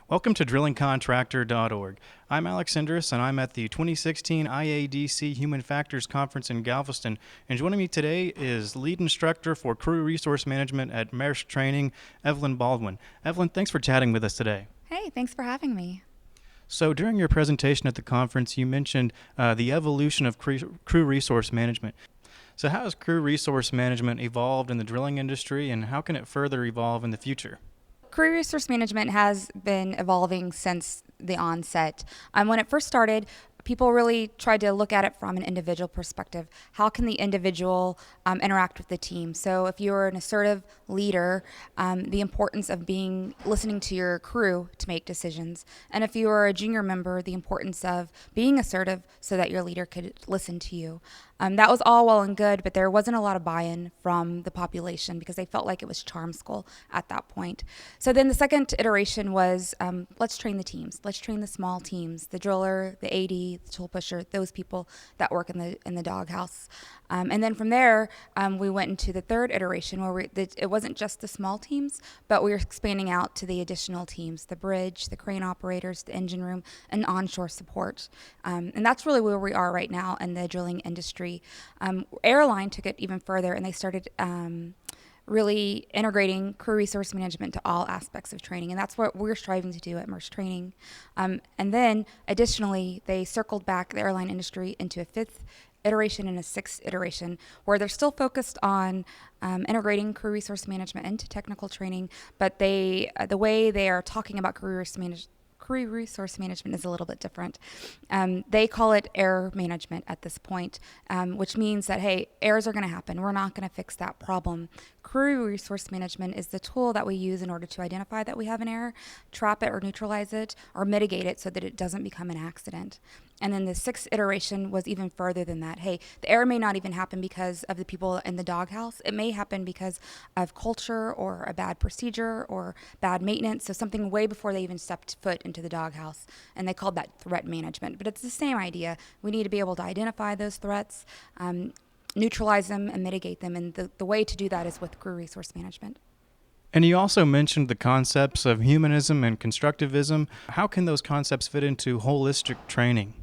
Welcome to drillingcontractor.org. I'm Alex Indris, and I'm at the 2016 IADC Human Factors Conference in Galveston. And joining me today is lead instructor for Crew Resource Management at Maersk Training, Evelyn Baldwin. Evelyn, thanks for chatting with us today. Hey, thanks for having me. So during your presentation at the conference, you mentioned the evolution of crew resource management. So how has crew resource management evolved in the drilling industry, and how can it further evolve in the future? Crew resource management has been evolving since the onset. When it first started, people really tried to look at it from an individual perspective. How can the individual interact with the team? So if you're an assertive leader, the importance of listening to your crew to make decisions. And if you are a junior member, the importance of being assertive so that your leader could listen to you. That was all well and good, but there wasn't a lot of buy-in from the population because they felt like it was charm school at that point. So then the second iteration was, let's train the teams. Let's train the small teams, the driller, the AD, the tool pusher, those people that work in the doghouse. And then from there, we went into the third iteration where it wasn't just the small teams, but we were expanding out to the additional teams, the bridge, the crane operators, the engine room, and onshore support. And that's really where we are right now in the drilling industry. Airline took it even further, and they started really integrating crew resource management to all aspects of training, and that's what we're striving to do at Maersk Training. And then, additionally, they circled back the airline industry into a fifth iteration and a sixth iteration, where they're still focused on integrating crew resource management into technical training, but the way they are talking about crew resource management is a little bit different. They call it error management at this point, which means that, hey, errors are going to happen. We're not going to fix that problem. Crew resource management is the tool that we use in order to identify that we have an error, trap it or neutralize it, or mitigate it so that it doesn't become an accident. And then the sixth iteration was even further than that. Hey, the error may not even happen because of the people in the doghouse. It may happen because of culture or a bad procedure or bad maintenance. So something way before they even stepped foot into the doghouse. And they called that threat management. But it's the same idea. We need to be able to identify those threats, neutralize them, and mitigate them. And the way to do that is with crew resource management. And you also mentioned the concepts of humanism and constructivism. How can those concepts fit into holistic training?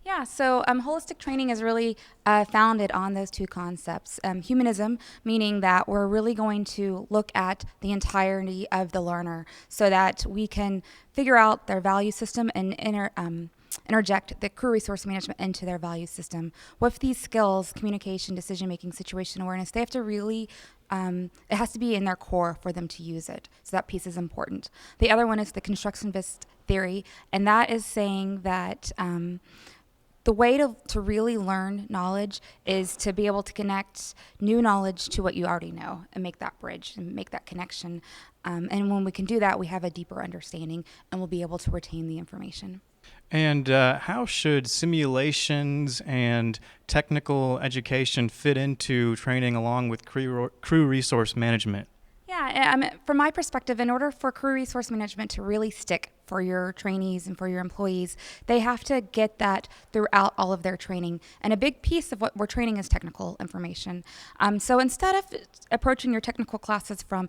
Yeah, so holistic training is really founded on those two concepts. Humanism, meaning that we're really going to look at the entirety of the learner so that we can figure out their value system and interject the crew resource management into their value system. With these skills, communication, decision-making, situation awareness, they have to really it has to be in their core for them to use it. So that piece is important. The other one is the constructivist theory, and that is saying that the way to really learn knowledge is to be able to connect new knowledge to what you already know and make that bridge and make that connection. And when we can do that, we have a deeper understanding and we'll be able to retain the information. And how should simulations and technical education fit into training along with crew resource management? Yeah, from my perspective, in order for crew resource management to really stick for your trainees and for your employees, they have to get that throughout all of their training. And a big piece of what we're training is technical information. So instead of approaching your technical classes from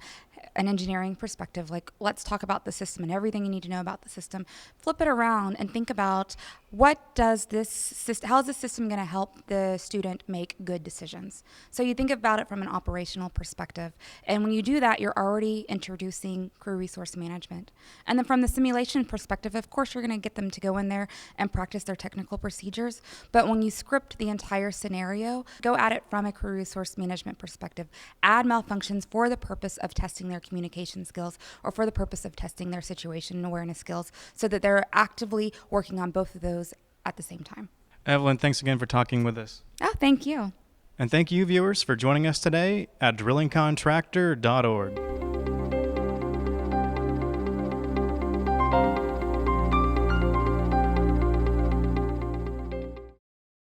an engineering perspective, like let's talk about the system and everything you need to know about the system, flip it around and think about how is this system going to help the student make good decisions? So you think about it from an operational perspective. And when you do that, you're already introducing crew resource management. And then from the simulation perspective, of course, you're going to get them to go in there and practice their technical procedures. But when you script the entire scenario, go at it from a crew resource management perspective. Add malfunctions for the purpose of testing their communication skills or for the purpose of testing their situation awareness skills so that they're actively working on both of those at the same time. Evelyn, thanks again for talking with us. Oh, thank you. And thank you, viewers, for joining us today at drillingcontractor.org.